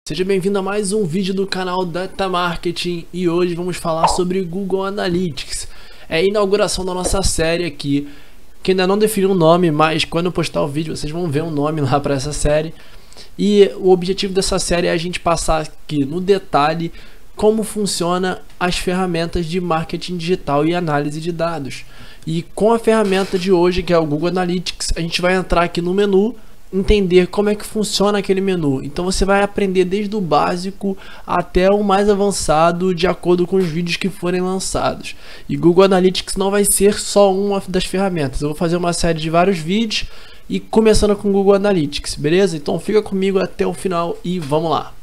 Seja bem-vindo a mais um vídeo do canal Data Marketing e hoje vamos falar sobre Google Analytics. É a inauguração da nossa série aqui, que ainda não definiu um nome, mas quando eu postar o vídeo vocês vão ver um nome lá para essa série. E o objetivo dessa série é a gente passar aqui no detalhe como funciona as ferramentas de marketing digital e análise de dados. E com a ferramenta de hoje, que é o Google Analytics, a gente vai entrar aqui no menu, entender como é que funciona aquele menu. Então você vai aprender desde o básico até o mais avançado de acordo com os vídeos que forem lançados. E Google Analytics não vai ser só uma das ferramentas. Eu vou fazer uma série de vários vídeos e começando com o Google Analytics, beleza? Então fica comigo até o final e vamos lá.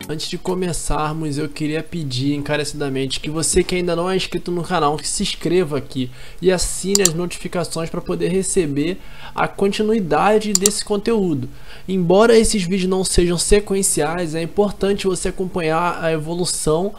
Antes de começarmos, eu queria pedir encarecidamente que você que ainda não é inscrito no canal, que se inscreva aqui e assine as notificações para poder receber a continuidade desse conteúdo. Embora esses vídeos não sejam sequenciais, é importante você acompanhar a evolução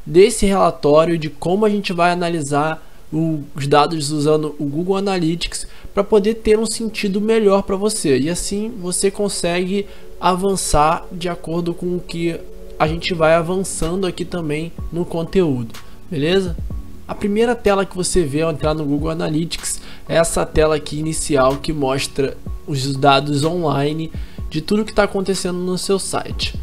desse relatório de como a gente vai analisar os dados usando o Google Analytics para poder ter um sentido melhor para você. E assim você consegue avançar de acordo com o que a gente vai avançando aqui também no conteúdo, beleza? A primeira tela que você vê ao entrar no Google Analytics é essa tela aqui inicial que mostra os dados online de tudo que está acontecendo no seu site.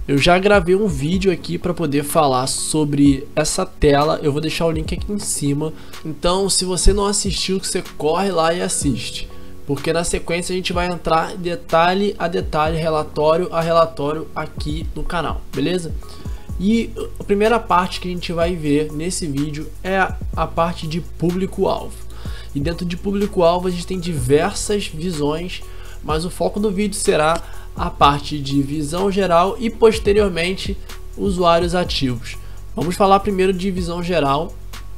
Eu já gravei um vídeo aqui para poder falar sobre essa tela, eu vou deixar o link aqui em cima. Então se você não assistiu, você corre lá e assiste, porque na sequência a gente vai entrar detalhe a detalhe, relatório a relatório aqui no canal, beleza? E a primeira parte que a gente vai ver nesse vídeo é a parte de público-alvo. E dentro de público-alvo a gente tem diversas visões, mas o foco do vídeo será a parte de visão geral e posteriormente usuários ativos. Vamos falar primeiro de visão geral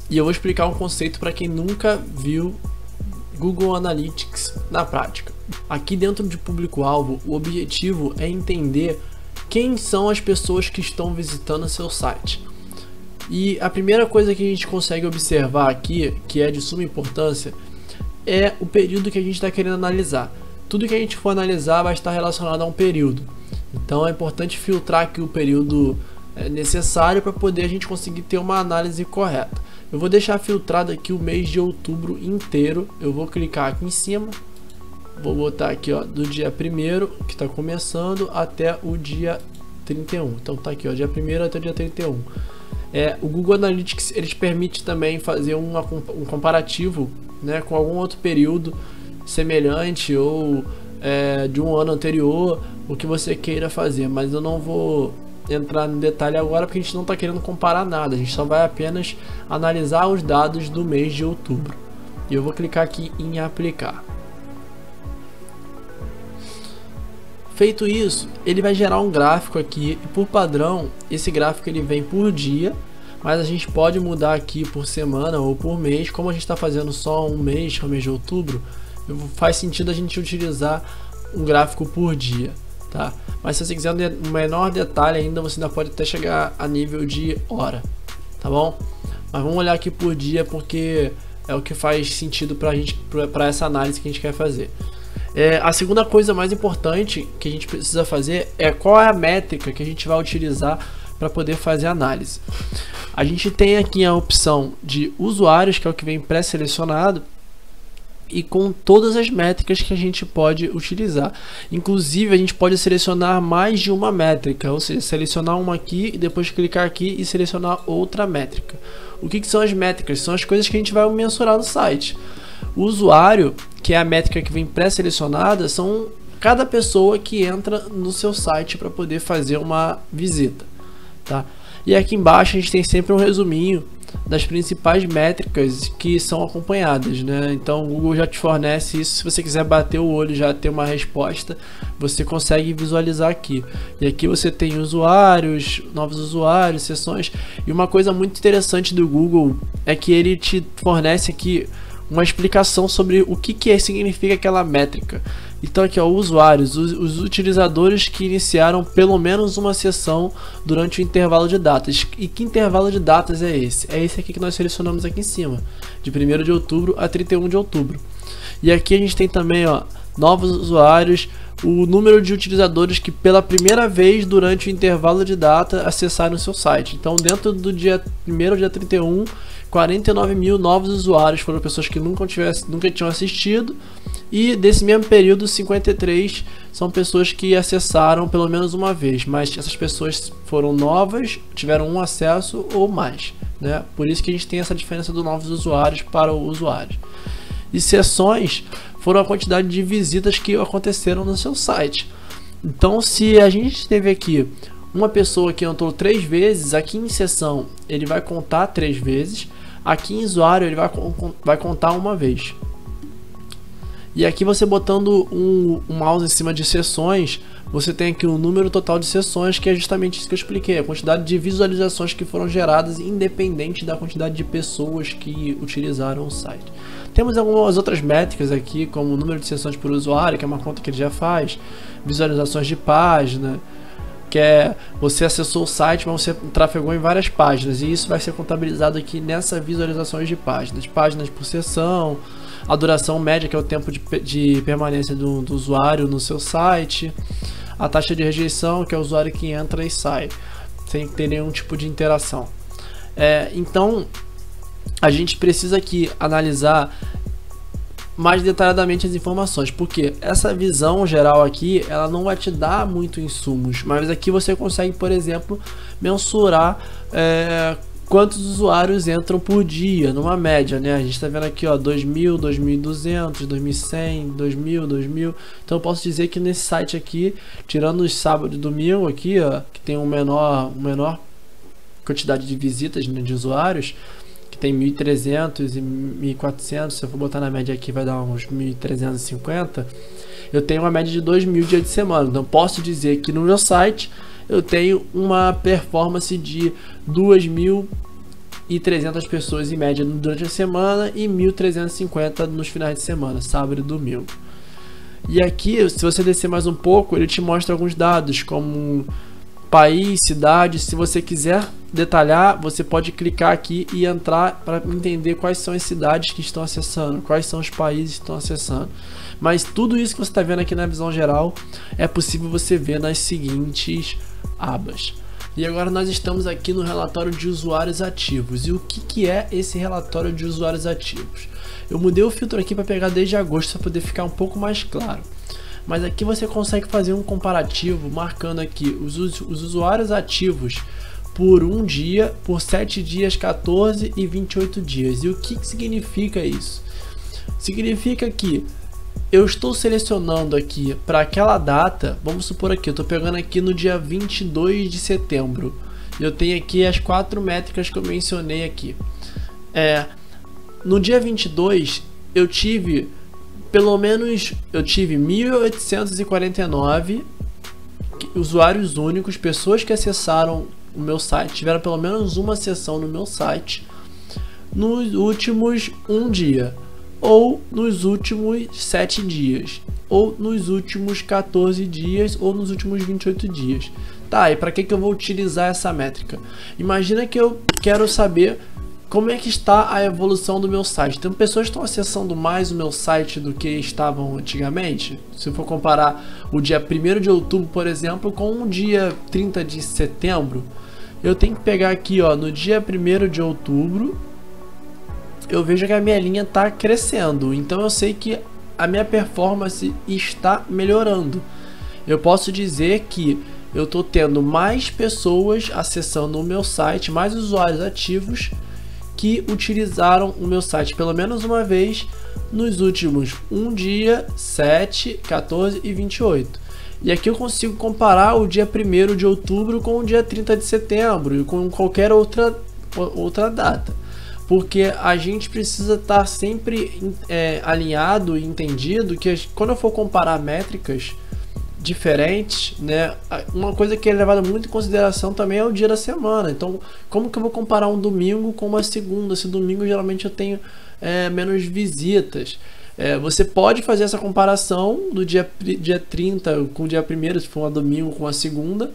e eu vou explicar um conceito para quem nunca viu Google Analytics na prática. Aqui dentro de público-alvo, o objetivo é entender quem são as pessoas que estão visitando seu site. E a primeira coisa que a gente consegue observar aqui, que é de suma importância, é o período que a gente está querendo analisar. Tudo que a gente for analisar vai estar relacionado a um período. Então é importante filtrar aqui o período necessário para poder a gente conseguir ter uma análise correta. Eu vou deixar filtrado aqui o mês de outubro inteiro. Eu vou clicar aqui em cima, vou botar aqui ó, do dia 1º que está começando até o dia 31. Então tá aqui ó, dia 1º até o dia 31. O Google Analytics eles permite também fazer um comparativo, né, com algum outro período semelhante ou de um ano anterior, o que você queira fazer, mas eu não vou entrar no detalhe agora porque a gente não está querendo comparar nada, a gente só vai apenas analisar os dados do mês de outubro. E eu vou clicar aqui em aplicar. Feito isso, ele vai gerar um gráfico aqui e por padrão esse gráfico ele vem por dia, mas a gente pode mudar aqui por semana ou por mês. Como a gente está fazendo só um mês, que é o mês de outubro, faz sentido a gente utilizar um gráfico por dia, tá? Mas se você quiser um menor detalhe ainda, você ainda pode até chegar a nível de hora, tá bom? Mas vamos olhar aqui por dia porque é o que faz sentido pra gente, para essa análise que a gente quer fazer. A segunda coisa mais importante que a gente precisa fazer é qual é a métrica que a gente vai utilizar para poder fazer a análise. A gente tem aqui a opção de usuários, que é o que vem pré-selecionado, e com todas as métricas que a gente pode utilizar. Inclusive a gente pode selecionar mais de uma métrica, ou seja, selecionar uma aqui e depois clicar aqui e selecionar outra métrica. O que são as métricas? São as coisas que a gente vai mensurar no site. O usuário, que é a métrica que vem pré-selecionada, são cada pessoa que entra no seu site para poder fazer uma visita, tá? E aqui embaixo a gente tem sempre um resuminho das principais métricas que são acompanhadas, né? Então o Google já te fornece isso. Se você quiser bater o olho e já ter uma resposta, você consegue visualizar aqui. E aqui você tem usuários, novos usuários, sessões. E uma coisa muito interessante do Google é que ele te fornece aqui uma explicação sobre o que significa aquela métrica. Então aqui ó, usuários, os utilizadores que iniciaram pelo menos uma sessão durante o intervalo de datas. E que intervalo de datas é esse? É esse aqui que nós selecionamos aqui em cima, de 1º de outubro a 31 de outubro. E aqui a gente tem também ó, novos usuários, o número de utilizadores que pela primeira vez durante o intervalo de data acessaram o seu site. Então, dentro do dia 1º ao dia 31, 49 mil novos usuários foram pessoas que nunca tinham assistido, e desse mesmo período, 53 são pessoas que acessaram pelo menos uma vez, mas essas pessoas foram novas, tiveram um acesso ou mais, né? Por isso que a gente tem essa diferença dos novos usuários para o usuário. E sessões foram a quantidade de visitas que aconteceram no seu site. Então, se a gente teve aqui uma pessoa que entrou 3 vezes, aqui em sessão ele vai contar 3 vezes, aqui em usuário ele vai contar uma vez. E aqui você botando um mouse em cima de sessões, você tem aqui o número total de sessões, que é justamente isso que eu expliquei, a quantidade de visualizações que foram geradas, independente da quantidade de pessoas que utilizaram o site. Temos algumas outras métricas aqui, como o número de sessões por usuário, que é uma conta que ele já faz, visualizações de página, que é você acessou o site, mas você trafegou em várias páginas, e isso vai ser contabilizado aqui nessa visualizações de páginas por sessão, a duração média, que é o tempo de permanência do usuário no seu site, a taxa de rejeição, que é o usuário que entra e sai, sem ter nenhum tipo de interação. Então, a gente precisa aqui analisar mais detalhadamente as informações, porque essa visão geral aqui, ela não vai te dar muito insumos, mas aqui você consegue, por exemplo, mensurar quantos usuários entram por dia, numa média, né? A gente está vendo aqui, ó, 2.000, 2.200, 2.100, 2.000, 2.000. Então eu posso dizer que nesse site aqui, tirando os sábados e domingo aqui, ó, que tem uma menor quantidade de visitas, né, de usuários, que tem 1.300 e 1.400, se eu for botar na média aqui vai dar uns 1.350, eu tenho uma média de 2.000 dias de semana. Então posso dizer que no meu site eu tenho uma performance de 2.300 pessoas em média durante a semana e 1.350 nos finais de semana, sábado e domingo. E aqui, se você descer mais um pouco, ele te mostra alguns dados como país, cidade. Se você quiser detalhar, você pode clicar aqui e entrar para entender quais são as cidades que estão acessando, quais são os países que estão acessando. Mas tudo isso que você está vendo aqui na visão geral é possível você ver nas seguintes abas. E agora nós estamos aqui no relatório de usuários ativos. E o que é esse relatório de usuários ativos? Eu mudei o filtro aqui para pegar desde agosto para poder ficar um pouco mais claro. Mas aqui você consegue fazer um comparativo marcando aqui os usuários ativos por um dia, por 7 dias, 14 e 28 dias. E o que significa isso? Significa que eu estou selecionando aqui para aquela data, vamos supor aqui, eu estou pegando aqui no dia 22 de setembro. Eu tenho aqui as 4 métricas que eu mencionei aqui. No dia 22 eu tive 1.849 usuários únicos, pessoas que acessaram o meu site, tiveram pelo menos uma sessão no meu site nos últimos um dia, ou nos últimos 7 dias, ou nos últimos 14 dias, ou nos últimos 28 dias. Tá, e para que eu vou utilizar essa métrica? Imagina que eu quero saber como é que está a evolução do meu site. Então, pessoas estão acessando mais o meu site do que estavam antigamente. Se eu for comparar o dia 1º de outubro, por exemplo, com o dia 30 de setembro, eu tenho que pegar aqui, ó, no dia 1º de outubro, eu vejo que a minha linha está crescendo. Então eu sei que a minha performance está melhorando. Eu posso dizer que eu estou tendo mais pessoas acessando o meu site, mais usuários ativos que utilizaram o meu site pelo menos uma vez nos últimos um dia, 7, 14 e 28. E aqui eu consigo comparar o dia 1º de outubro com o dia 30 de setembro e com qualquer outra data. Porque a gente precisa estar sempre alinhado e entendido que quando eu for comparar métricas diferentes, né, uma coisa que é levada muito em consideração também é o dia da semana. Então, como que eu vou comparar um domingo com uma segunda? Se domingo geralmente eu tenho menos visitas. Você pode fazer essa comparação do dia 30 com o dia 1º, se for um domingo com a segunda,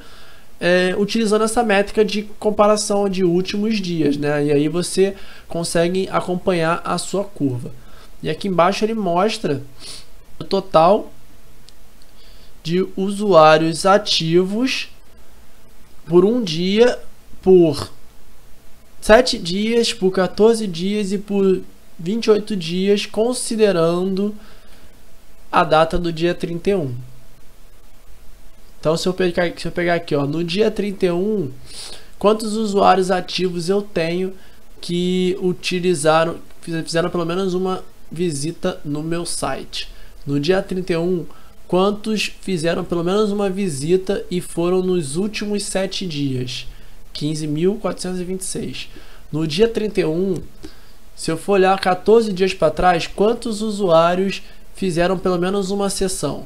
utilizando essa métrica de comparação de últimos dias, né? E aí você consegue acompanhar a sua curva. E aqui embaixo ele mostra O total de usuários ativos por um dia, por 7 dias, por 14 dias e por 28 dias, considerando a data do dia 31. Então, se eu pegar aqui, ó, no dia 31, quantos usuários ativos eu tenho que fizeram pelo menos uma visita no meu site? No dia 31, quantos fizeram pelo menos uma visita e foram nos últimos 7 dias? 15.426. No dia 31, se eu for olhar 14 dias para trás, quantos usuários fizeram pelo menos uma sessão?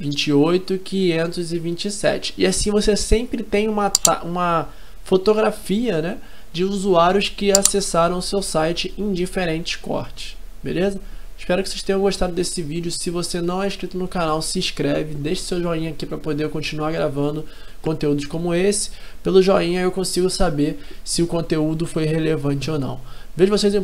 28.527. E assim você sempre tem uma fotografia, né, de usuários que acessaram o seu site em diferentes cortes. Beleza? Espero que vocês tenham gostado desse vídeo. Se você não é inscrito no canal, se inscreve, deixe seu joinha aqui para poder continuar gravando conteúdos como esse. Pelo joinha eu consigo saber se o conteúdo foi relevante ou não. Vejo vocês em